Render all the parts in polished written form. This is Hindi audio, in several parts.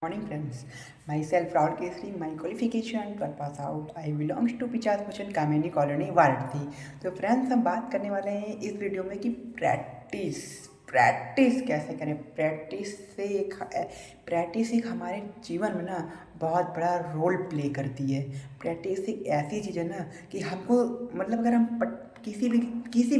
Morning friends, myself Raul Kesri, my qualification 12 pass out. I belongs to 50% Kamini colony Varanasi. तो फ्रेंड्स हम बात करने वाले हैं इस वीडियो में कि प्रैक्टिस कैसे करें। प्रैक्टिस एक हमारे जीवन में ना बहुत बड़ा रोल प्ले करती है। प्रैक्टिस एक ऐसी चीज़ है ना कि हमको मतलब अगर हम किसी भी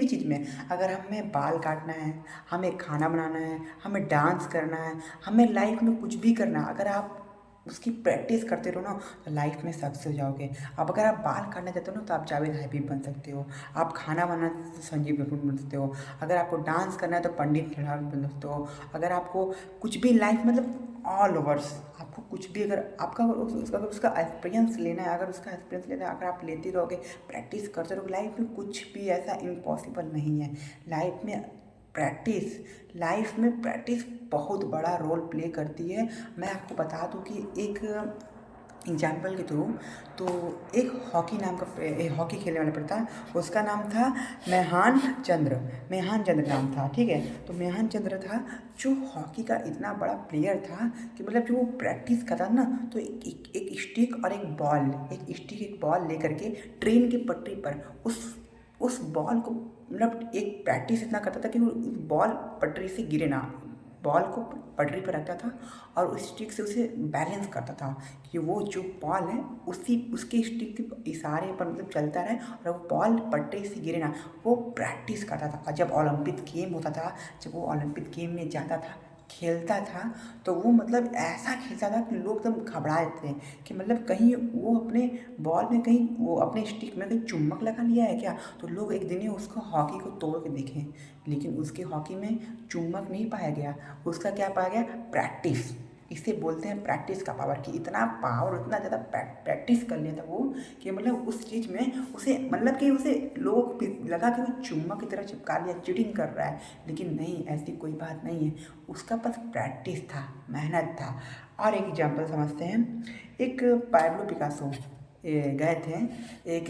चीज़ में अगर हमें बाल काटना है, हमें खाना बनाना है, हमें डांस करना है, हमें लाइफ में कुछ भी करना है, अगर आप उसकी प्रैक्टिस करते रहो ना तो लाइफ में सक्सेस हो जाओगे। अब अगर आप बाल काटना चाहते हो ना तो आप जावेद हबीब बन सकते हो। आप खाना बनाना तो संजीव कपूर बन सकते हो। अगर आपको डांस करना है तो पंडित फिलहाल बन सकते हो। अगर आपको कुछ भी लाइफ मतलब ऑल ओवर्स आपको कुछ भी अगर आपका अगर उसका एक्सपीरियंस लेना है, अगर आप लेते रहोगे, प्रैक्टिस करते रहोगे, लाइफ में कुछ भी ऐसा इम्पॉसिबल नहीं है। लाइफ में प्रैक्टिस बहुत बड़ा रोल प्ले करती है। मैं आपको बता दूं कि एक एग्जाम्पल के थ्रू, तो एक हॉकी खेलने वाला पड़ता है, उसका नाम था मेहान चंद्र नाम था। ठीक है, तो मेहान चंद्र था जो हॉकी का इतना बड़ा प्लेयर था कि मतलब जो वो प्रैक्टिस करता था ना तो एक स्टिक और एक बॉल लेकर के ट्रेन की पटरी पर उस बॉल को मतलब एक प्रैक्टिस इतना करता था कि वो बॉल पटरी से गिरे ना। बॉल को पटरी पर रखता था और उस स्टिक से उसे बैलेंस करता था कि वो जो बॉल है उसी उसके स्टिक के इशारे पर मतलब चलता रहे और वो बॉल पटरी से गिरे ना। वो प्रैक्टिस करता था। और जब वो ओलंपिक गेम में जाता था, खेलता था, तो वो मतलब ऐसा खेलता था कि लोग एकदम घबराए थे कि मतलब कहीं वो अपने बॉल में कहीं वो अपने स्टिक में कहीं चुम्बक लगा लिया है क्या। तो लोग एक दिन ही उसको हॉकी को तोड़ के देखें, लेकिन उसके हॉकी में चुम्बक नहीं पाया गया। उसका क्या पाया गया? प्रैक्टिस। इसे बोलते हैं प्रैक्टिस का पावर। कि इतना पावर, इतना ज़्यादा प्रैक्टिस कर लिया था वो कि मतलब उस चीज़ में उसे मतलब कि उसे लोगों को लगा कि वो चुम्बक की तरह चिपका लिया, चीटिंग कर रहा है। लेकिन नहीं, ऐसी कोई बात नहीं है। उसका बस प्रैक्टिस था, मेहनत था। और एक एग्जाम्पल समझते हैं। एक पाब्लो पिकासो गए थे एक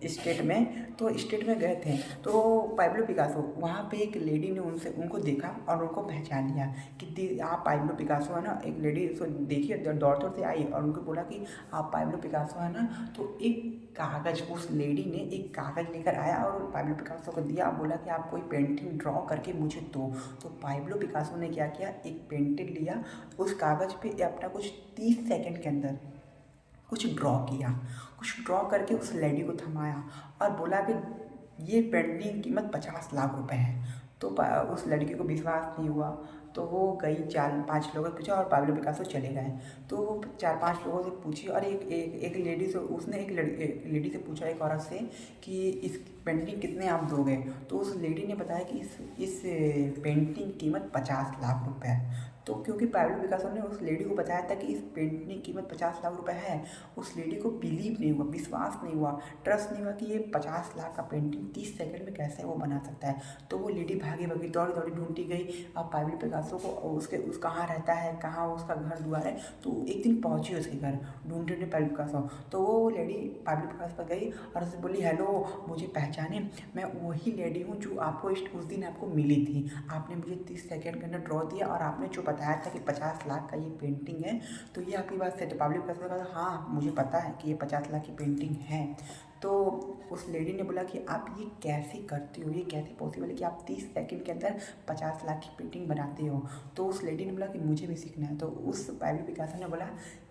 स्टेट में, तो स्टेट में गए थे तो पाब्लो पिकासो, वहाँ पे एक लेडी ने उनको देखा और उनको पहचान लिया कि आप पाब्लो पिकासो है ना। एक लेडी उसको देखी, दौड़ते से आई और उनको बोला कि आप पाब्लो पिकासो है ना। तो उस लेडी ने एक कागज़ लेकर आया और पाब्लो पिकासो को दिया, बोला कि आप कोई पेंटिंग ड्रॉ करके मुझे दो। तो पाब्लो पिकासो ने क्या किया, एक पेंटिंग लिया, उस कागज़ पे अपना कुछ 30 सेकंड के अंदर कुछ ड्रॉ करके उस लेडी को थमाया और बोला कि ये पेंटिंग की कीमत 50 लाख रुपए है। तो उस लड़की को विश्वास नहीं हुआ, तो वो गई 4-5 लोगों से पूछा और पाब्लो पिकासो चले गए। तो वो 4-5 लोगों से पूछी और एक लेडी से उसने एक लेडी से पूछा, एक औरत से, कि इस पेंटिंग कितने आप दोगे। तो उस लेडी ने बताया कि इस पेंटिंग की कीमत 50 लाख रुपए है। तो क्योंकि पाब्लो पिकासो ने उस लेडी को बताया था कि इस पेंटिंग की कीमत 50 लाख रुपए है, उस लेडी को बिलीव नहीं हुआ, विश्वास नहीं हुआ, ट्रस्ट नहीं हुआ कि ये 50 लाख का पेंटिंग 30 सेकंड में कैसे वो बना सकता है। तो वो लेडी भागी भागी दौड़ी दौड़ी ढूंढती गई और पाब्लो पिकासो को, उस कहाँ रहता है, कहाँ उसका घर द्वार है। तो एक दिन पहुंची उसके घर, ढूंढते ढूंढते पाब्लो पिकासो। तो वो लेडी पाब्लो पिकासो पर गई और उससे बोली, हेलो, मुझे पहचाने, मैं वही लेडी हूँ जो आपको उस दिन आपको मिली थी। आपने मुझे 30 सेकंड के अंदर ड्रॉ दिया और आपने जो बताया था कि 50 लाख का ये पेंटिंग है, तो ये आपकी बात सही है। तो पाब्लो पिकासो ने कहा, हाँ मुझे पता है कि ये 50 लाख की पेंटिंग है। तो उस लेडी ने बोला कि आप ये कैसे करते हो, ये कैसे पॉसिबल है कि आप 30 सेकंड के अंदर 50 लाख की पेंटिंग बनाते हो। तो उस लेडी ने बोला कि मुझे भी सीखना है। तो उस पाब्लो पिकासो ने बोला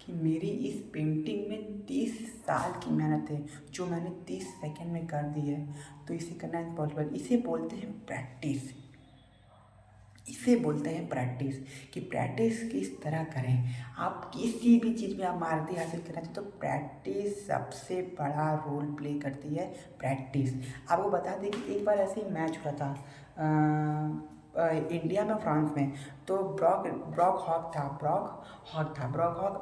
कि मेरी इस पेंटिंग में 30 साल की मेहनत है, जो मैंने 30 सेकंड में कर दी है। तो इसे करना इम्पॉसिबल। इसे बोलते हैं प्रैक्टिस। कि प्रैक्टिस किस तरह करें। आप किसी भी चीज़ में आप महारती हासिल करना चाहिए तो प्रैक्टिस सबसे बड़ा रोल प्ले करती है। प्रैक्टिस। आपको बता दें कि एक बार ऐसे ही मैच हुआ था इंडिया में फ्रांस में। तो ब्रॉक हॉक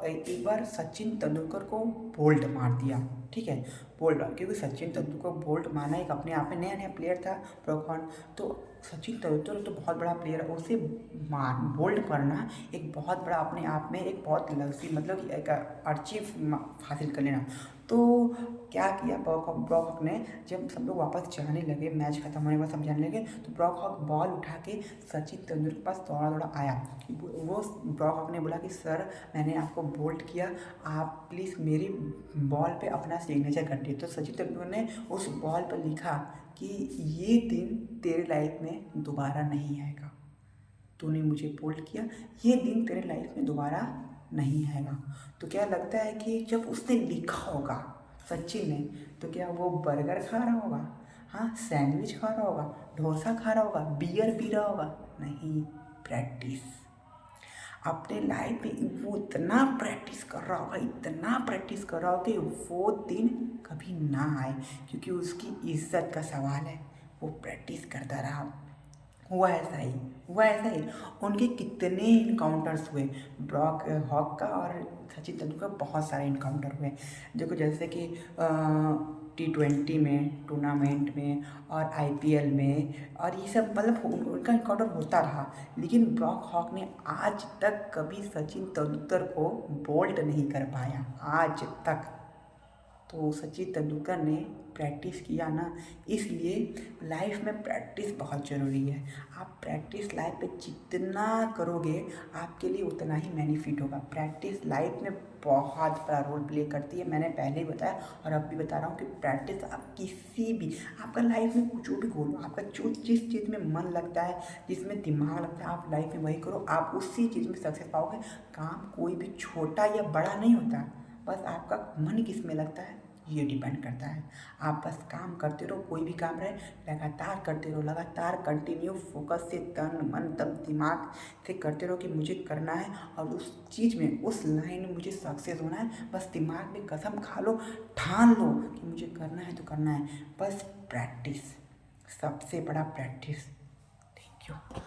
एक बार सचिन तेंदुलकर को बोल्ट मार दिया। ठीक है, बोल्ट, क्योंकि सचिन तेंदुलकर को बोल्ट मारना एक अपने आप में नया नया प्लेयर था ब्रॉक हॉक। तो सचिन तेंदुलकर तो बहुत बड़ा प्लेयर है, उसे बोल्ड करना एक बहुत बड़ा अपने आप में एक बहुत लग्जरी मतलब कि एक अचीव हासिल कर लेना। तो क्या किया ब्रॉक हॉक ने, जब सब लोग वापस जाने लगे, मैच खत्म होने के बाद सब जाने लगे, तो ब्रॉक हॉक बॉल उठा के सचिन तेंदुलकर के पास दौड़ा दौड़ा आया कि वो ब्रॉक हॉक ने बोला कि सर मैंने आपको बोल्ड किया, आप प्लीज़ मेरी बॉल पे अपना सिग्नेचर कर दिए। तो सचिन तेंदुलकर ने उस बॉल पर लिखा कि ये दिन तेरे लाइफ में दोबारा नहीं आएगा, तूने मुझे बोल्ड किया, ये दिन तेरे लाइफ में दोबारा नहीं आएगा। तो क्या लगता है कि जब उसने लिखा होगा सचिन ने, तो क्या वो बर्गर खा रहा होगा, हाँ सैंडविच खा रहा होगा, डोसा खा रहा होगा, बियर पी रहा होगा? नहीं, प्रैक्टिस। अपने लाइफ में वो इतना प्रैक्टिस कर रहा होगा, इतना प्रैक्टिस कर रहा होगा कि वो दिन कभी ना आए, क्योंकि उसकी इज्जत का सवाल है। वो प्रैक्टिस करता रहा। हुआ ऐसा ही, हुआ ऐसा ही। उनके कितने इनकाउंटर्स हुए, ब्रॉक हॉक का और सचिन तेंदुलकर, बहुत सारे इनकाउंटर हुए। देखो जैसे कि T20 में, टूर्नामेंट में और IPL में, और ये सब मतलब उनका इनकाउंटर होता रहा। लेकिन ब्रॉक हॉक ने आज तक कभी सचिन तेंदुलकर को बोल्ड नहीं कर पाया, आज तक। तो सचिन तेंदुलकर ने प्रैक्टिस किया ना, इसलिए लाइफ में प्रैक्टिस बहुत ज़रूरी है। आप प्रैक्टिस लाइफ पे जितना करोगे आपके लिए उतना ही बेनिफिट होगा। प्रैक्टिस लाइफ में बहुत बड़ा रोल प्ले करती है, मैंने पहले ही बताया और अब भी बता रहा हूँ कि प्रैक्टिस आप किसी भी, आपका लाइफ में जो भी गोल, आपका जो जिस चीज़ में मन लगता है, जिसमें दिमाग लगता है, आप लाइफ में वही करो, आप उसी चीज़ में सक्सेस पाओगे। काम कोई भी छोटा या बड़ा नहीं होता, बस आपका मन किस में लगता है ये डिपेंड करता है। आप बस काम करते रहो, कोई भी काम रहे लगातार करते रहो, लगातार कंटिन्यू फोकस से, तन मन तन दिमाग से करते रहो कि मुझे करना है और उस चीज़ में, उस लाइन में मुझे सक्सेस होना है। बस दिमाग में कसम खा लो, ठान लो कि मुझे करना है तो करना है। बस प्रैक्टिस, सबसे बड़ा प्रैक्टिस। Thank you.